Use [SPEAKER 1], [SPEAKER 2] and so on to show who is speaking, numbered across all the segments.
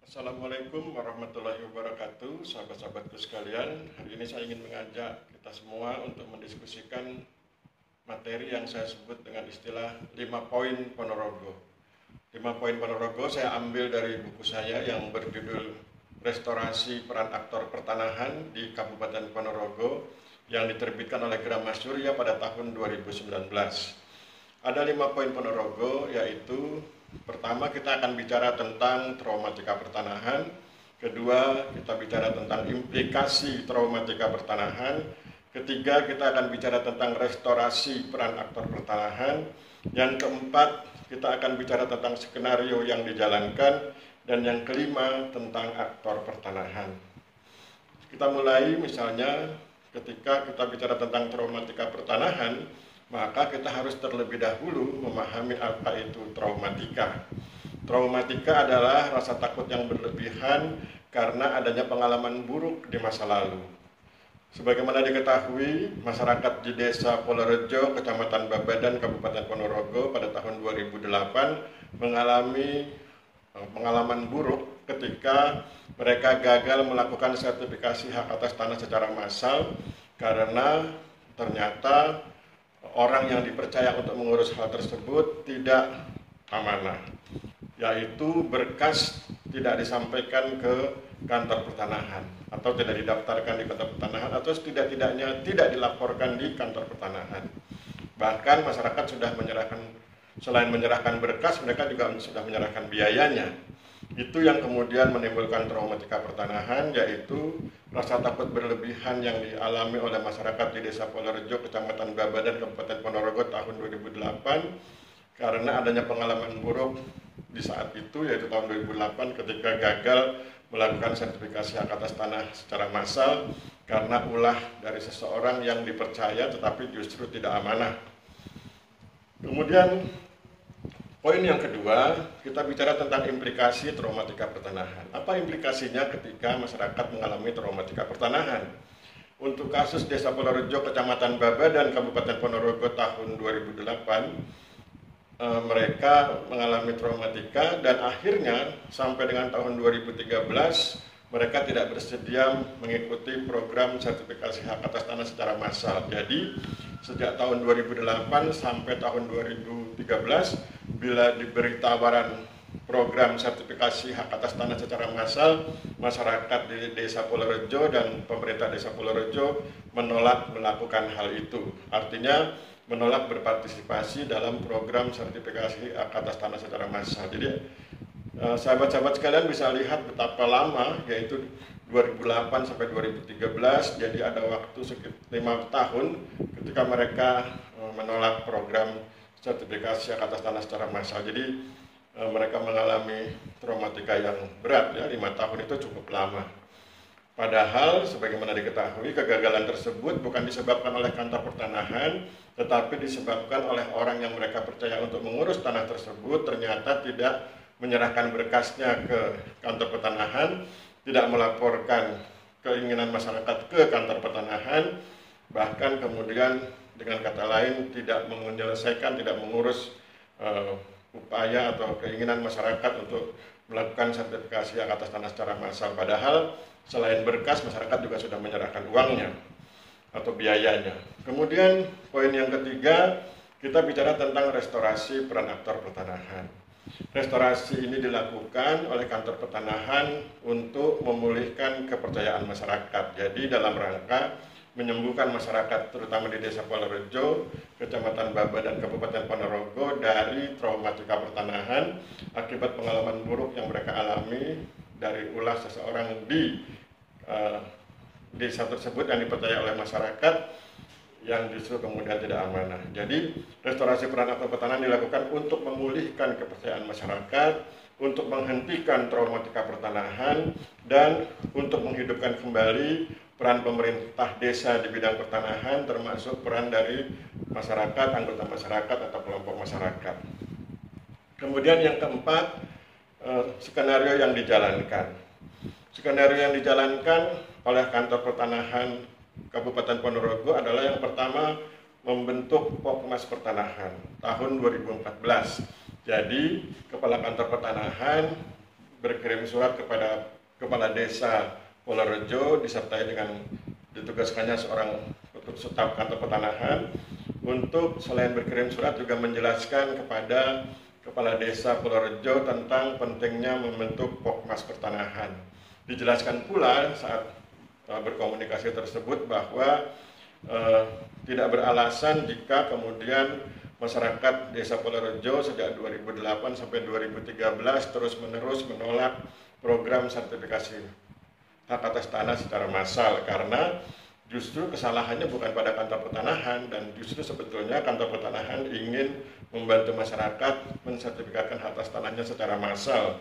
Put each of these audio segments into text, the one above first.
[SPEAKER 1] Assalamualaikum warahmatullahi wabarakatuh, sahabat-sahabatku sekalian. Hari ini saya ingin mengajak kita semua untuk mendiskusikan materi yang saya sebut dengan istilah 5 poin Ponorogo. 5 poin Ponorogo saya ambil dari buku saya yang berjudul Restorasi Peran Aktor Pertanahan di Kabupaten Ponorogo yang diterbitkan oleh Grama Surya pada tahun 2019. Ada 5 poin Ponorogo, yaitu pertama, kita akan bicara tentang traumatika pertanahan. Kedua, kita bicara tentang implikasi traumatika pertanahan. Ketiga, kita akan bicara tentang restorasi peran aktor pertanahan. Yang keempat, kita akan bicara tentang skenario yang dijalankan. Dan yang kelima, tentang aktor pertanahan. Kita mulai misalnya ketika kita bicara tentang traumatika pertanahan, maka kita harus terlebih dahulu memahami apa itu traumatika. Traumatika adalah rasa takut yang berlebihan karena adanya pengalaman buruk di masa lalu. Sebagaimana diketahui, masyarakat di Desa Polorejo, Kecamatan Babadan, Kabupaten Ponorogo pada tahun 2008 mengalami pengalaman buruk ketika mereka gagal melakukan sertifikasi hak atas tanah secara massal karena ternyata orang yang dipercaya untuk mengurus hal tersebut tidak amanah, yaitu berkas tidak disampaikan ke kantor pertanahan atau tidak didaftarkan di kantor pertanahan atau setidak-tidaknya tidak dilaporkan di kantor pertanahan. Bahkan masyarakat sudah menyerahkan, selain menyerahkan berkas, mereka juga sudah menyerahkan biayanya. Itu yang kemudian menimbulkan traumatika pertanahan, yaitu rasa takut berlebihan yang dialami oleh masyarakat di Desa Polorejo, Kecamatan Babadan, Kabupaten Ponorogo tahun 2008 karena adanya pengalaman buruk di saat itu, yaitu tahun 2008 ketika gagal melakukan sertifikasi hak atas tanah secara massal karena ulah dari seseorang yang dipercaya tetapi justru tidak amanah. Kemudian poin yang kedua, kita bicara tentang implikasi traumatika pertanahan. Apa implikasinya ketika masyarakat mengalami traumatika pertanahan? Untuk kasus Desa Polorejo, Kecamatan Babadan, Kabupaten Ponorogo tahun 2008, mereka mengalami traumatika dan akhirnya sampai dengan tahun 2013 mereka tidak bersedia mengikuti program sertifikasi hak atas tanah secara massal. Jadi sejak tahun 2008 sampai tahun 2013, bila diberi tawaran program sertifikasi hak atas tanah secara massal, masyarakat di Desa Polorejo dan pemerintah Desa Polorejo menolak melakukan hal itu. Artinya menolak berpartisipasi dalam program sertifikasi hak atas tanah secara massal. Jadi sahabat-sahabat sekalian bisa lihat betapa lama, yaitu 2008 sampai 2013, jadi ada waktu sekitar 5 tahun ketika mereka menolak program sertifikasi hak atas tanah secara massal. Jadi mereka mengalami traumatika yang berat, ya, 5 tahun itu cukup lama. Padahal sebagaimana diketahui, kegagalan tersebut bukan disebabkan oleh kantor pertanahan, tetapi disebabkan oleh orang yang mereka percaya untuk mengurus tanah tersebut ternyata tidak menyerahkan berkasnya ke kantor pertanahan, tidak melaporkan keinginan masyarakat ke kantor pertanahan, bahkan kemudian dengan kata lain tidak menyelesaikan, tidak mengurus upaya atau keinginan masyarakat untuk melakukan sertifikasi hak atas tanah secara massal. Padahal selain berkas, masyarakat juga sudah menyerahkan uangnya atau biayanya. Kemudian poin yang ketiga, kita bicara tentang restorasi peran aktor pertanahan. Restorasi ini dilakukan oleh kantor pertanahan untuk memulihkan kepercayaan masyarakat. Jadi dalam rangka menyembuhkan masyarakat terutama di Desa Polorejo, Kecamatan Babadan, Kabupaten Ponorogo dari traumatika pertanahan akibat pengalaman buruk yang mereka alami dari ulah seseorang di desa tersebut yang dipercaya oleh masyarakat yang justru kemudian tidak amanah. Jadi restorasi peran aktor pertanahan dilakukan untuk memulihkan kepercayaan masyarakat, untuk menghentikan traumatika pertanahan, dan untuk menghidupkan kembali peran pemerintah desa di bidang pertanahan, termasuk peran dari masyarakat, anggota masyarakat atau kelompok masyarakat. Kemudian yang keempat, skenario yang dijalankan. Skenario yang dijalankan oleh kantor pertanahan Kabupaten Ponorogo adalah yang pertama, membentuk Pokmas Pertanahan tahun 2014. Jadi Kepala Kantor Pertanahan berkirim surat kepada Kepala Desa Polorejo disertai dengan ditugaskannya seorang staf kantor pertanahan untuk selain berkirim surat juga menjelaskan kepada Kepala Desa Polorejo tentang pentingnya membentuk Pokmas Pertanahan. Dijelaskan pula saat berkomunikasi tersebut bahwa tidak beralasan jika kemudian masyarakat Desa Polorejo sejak 2008 sampai 2013 terus-menerus menolak program sertifikasi hak atas tanah secara massal, karena justru kesalahannya bukan pada kantor pertanahan, dan justru sebetulnya kantor pertanahan ingin membantu masyarakat mensertifikatkan hak atas tanahnya secara massal.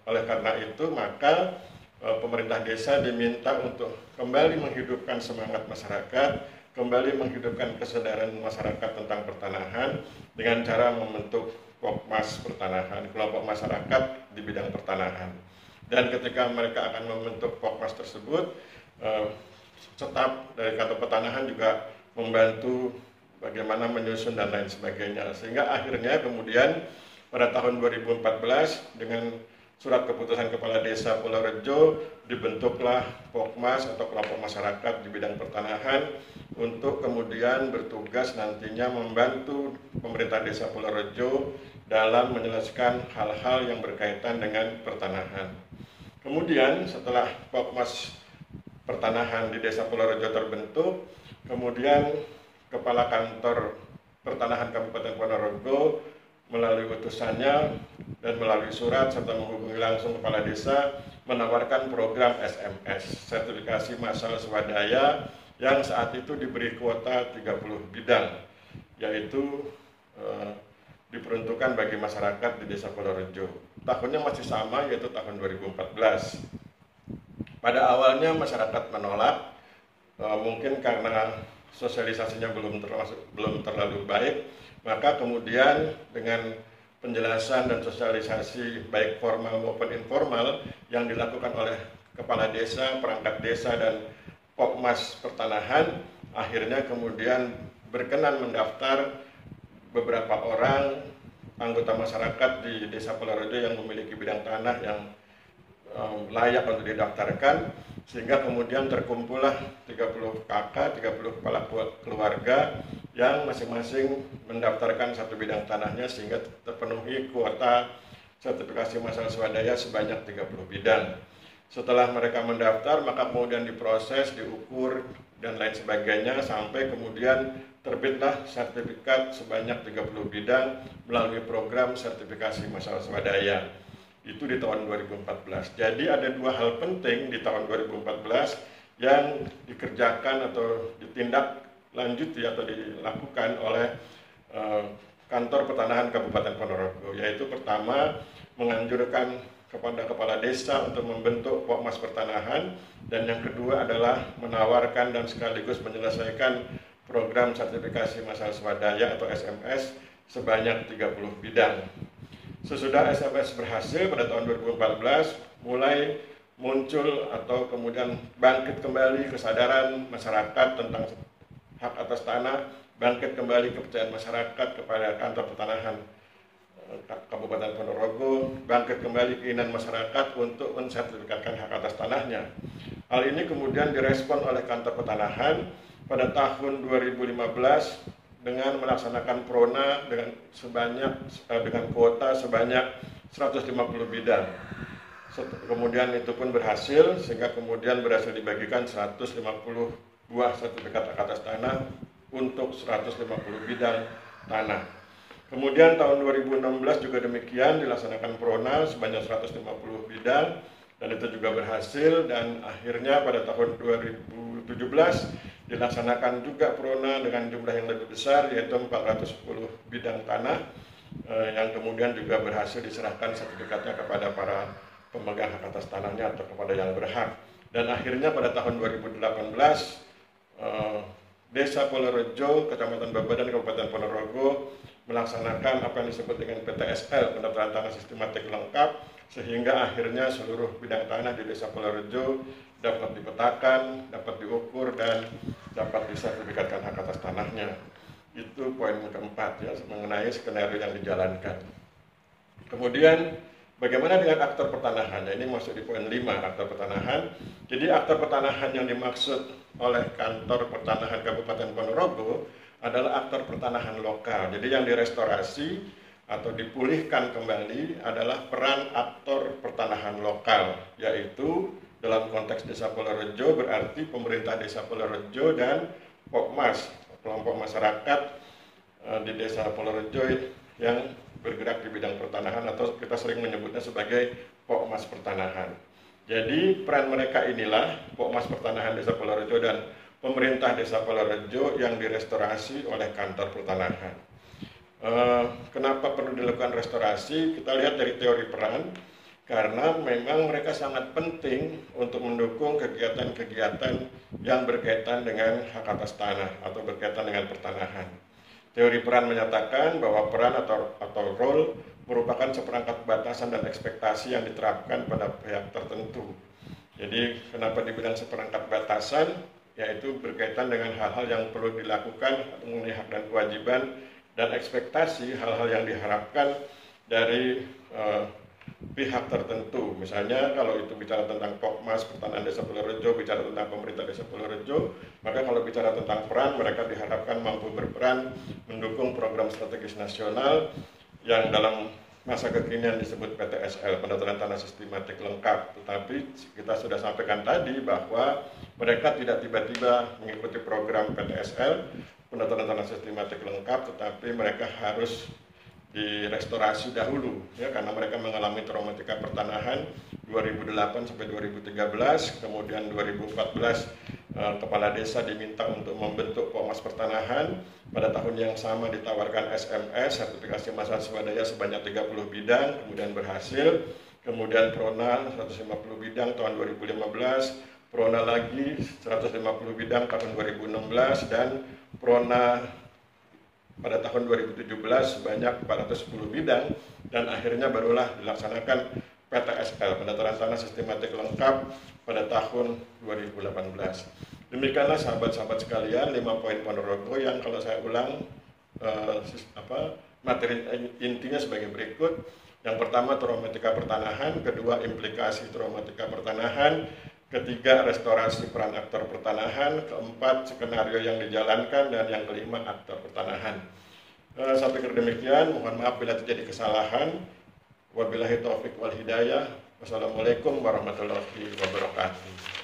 [SPEAKER 1] Oleh karena itu maka pemerintah desa diminta untuk kembali menghidupkan semangat masyarakat, kembali menghidupkan kesadaran masyarakat tentang pertanahan dengan cara membentuk Pokmas Pertanahan, kelompok masyarakat di bidang pertanahan. Dan ketika mereka akan membentuk Pokmas tersebut, staf dari kantor pertanahan juga membantu bagaimana menyusun dan lain sebagainya, sehingga akhirnya kemudian pada tahun 2014 dengan surat keputusan Kepala Desa Polorejo dibentuklah Pokmas atau kelompok masyarakat di bidang pertanahan untuk kemudian bertugas nantinya membantu pemerintah Desa Polorejo dalam menyelesaikan hal-hal yang berkaitan dengan pertanahan. Kemudian setelah Pokmas Pertanahan di Desa Polorejo terbentuk, kemudian Kepala Kantor Pertanahan Kabupaten Ponorogo melalui utusannya dan melalui surat serta menghubungi langsung kepala desa menawarkan program SMS, sertifikasi massal swadaya, yang saat itu diberi kuota 30 bidang, yaitu diperuntukkan bagi masyarakat di Desa Polorejo. Tahunnya masih sama, yaitu tahun 2014. Pada awalnya masyarakat menolak, mungkin karena sosialisasinya belum terlalu baik, maka kemudian dengan penjelasan dan sosialisasi baik formal maupun informal yang dilakukan oleh kepala desa, perangkat desa, dan Pokmas Pertanahan, akhirnya kemudian berkenan mendaftar beberapa orang anggota masyarakat di Desa Polorejo yang memiliki bidang tanah yang layak untuk didaftarkan, sehingga kemudian terkumpullah 30 kakak, 30 kepala keluarga yang masing-masing mendaftarkan satu bidang tanahnya sehingga terpenuhi kuota sertifikasi massal swadaya sebanyak 30 bidang. Setelah mereka mendaftar, maka kemudian diproses, diukur, dan lain sebagainya sampai kemudian terbitlah sertifikat sebanyak 30 bidang melalui program sertifikasi massal swadaya. Itu di tahun 2014. Jadi ada dua hal penting di tahun 2014 yang dikerjakan atau ditindaklanjuti atau dilakukan oleh kantor pertanahan Kabupaten Ponorogo, yaitu pertama menganjurkan kepada kepala desa untuk membentuk Pokmas Pertanahan, dan yang kedua adalah menawarkan dan sekaligus menyelesaikan program sertifikasi massal swadaya atau SMS sebanyak 30 bidang. Sesudah SMS berhasil pada tahun 2014, mulai muncul atau kemudian bangkit kembali kesadaran masyarakat tentang hak atas tanah, bangkit kembali kepercayaan masyarakat kepada kantor pertanahan Kabupaten Ponorogo, bangkit kembali keinginan masyarakat untuk mensertifikatkan hak atas tanahnya. Hal ini kemudian direspon oleh kantor pertanahan pada tahun 2015 dengan melaksanakan prona dengan kuota sebanyak 150 bidang. Kemudian itu pun berhasil, sehingga kemudian berhasil dibagikan 150 buah sertifikat hak atas tanah untuk 150 bidang tanah. Kemudian tahun 2016 juga demikian, dilaksanakan prona sebanyak 150 bidang, dan itu juga berhasil, dan akhirnya pada tahun 2017 dilaksanakan juga prona dengan jumlah yang lebih besar, yaitu 410 bidang tanah, yang kemudian juga berhasil diserahkan sertifikatnya kepada para pemegang hak atas tanahnya atau kepada yang berhak. Dan akhirnya pada tahun 2018 Desa Polorejo, Kecamatan Babadan, Kabupaten Ponorogo melaksanakan apa yang disebut dengan PTSL, pendaftaran tanah sistematik lengkap, sehingga akhirnya seluruh bidang tanah di Desa Polorejo dapat dipetakan, dapat diukur, dan dapat disertifikatkan hak atas tanahnya. Itu poin keempat ya, mengenai skenario yang dijalankan. Kemudian Bagaimana dengan aktor pertanahan? Nah, ini masuk di poin 5, aktor pertanahan. Jadi aktor pertanahan yang dimaksud oleh kantor pertanahan Kabupaten Ponorogo adalah aktor pertanahan lokal. Jadi yang direstorasi atau dipulihkan kembali adalah peran aktor pertanahan lokal, yaitu dalam konteks Desa Polorejo berarti pemerintah Desa Polorejo dan Pokmas, kelompok masyarakat di Desa Polorejo yang bergerak di bidang pertanahan atau kita sering menyebutnya sebagai Pokmas Pertanahan. Jadi peran mereka inilah Pokmas Pertanahan Desa Polorejo dan pemerintah Desa Polorejo yang direstorasi oleh kantor pertanahan. Kenapa perlu dilakukan restorasi? Kita lihat dari teori peran, karena memang mereka sangat penting untuk mendukung kegiatan-kegiatan yang berkaitan dengan hak atas tanah atau berkaitan dengan pertanahan. Teori peran menyatakan bahwa peran atau role merupakan seperangkat batasan dan ekspektasi yang diterapkan pada pihak tertentu. Jadi kenapa dibilang seperangkat batasan? Yaitu berkaitan dengan hal-hal yang perlu dilakukan mengenai hak dan kewajiban dan ekspektasi hal-hal yang diharapkan dari pihak tertentu. Misalnya kalau itu bicara tentang Pokmas Pertanahan Desa Polorejo, bicara tentang pemerintah Desa Polorejo, maka kalau bicara tentang peran, mereka diharapkan mampu berperan mendukung program strategis nasional yang dalam masa kekinian disebut PTSL, Pendaftaran Tanah Sistematik Lengkap. Tetapi kita sudah sampaikan tadi bahwa mereka tidak tiba-tiba mengikuti program PTSL, Pendaftaran Tanah Sistematik Lengkap, tetapi mereka harus direstorasi dahulu ya, karena mereka mengalami traumatika pertanahan 2008 sampai 2013, kemudian 2014 kepala desa diminta untuk membentuk Pokmas Pertanahan. Pada tahun yang sama ditawarkan SMS sertifikasi masalah swadaya sebanyak 30 bidang, kemudian berhasil. Kemudian Prona 150 bidang tahun 2015, Prona lagi 150 bidang tahun 2016, dan Prona pada tahun 2017 sebanyak 410 bidang, dan akhirnya barulah dilaksanakan PTSL, Pendaftaran Tanah Sistematik Lengkap, pada tahun 2018. Demikianlah sahabat-sahabat sekalian 5 poin Ponorogo yang kalau saya ulang materi intinya sebagai berikut. Yang pertama traumatika pertanahan, kedua implikasi traumatika pertanahan, ketiga restorasi peran aktor pertanahan, keempat skenario yang dijalankan, dan yang kelima aktor pertanahan. Sampai demikian, mohon maaf bila terjadi kesalahan. Wabillahi taufiq wal hidayah. Wassalamualaikum warahmatullahi wabarakatuh.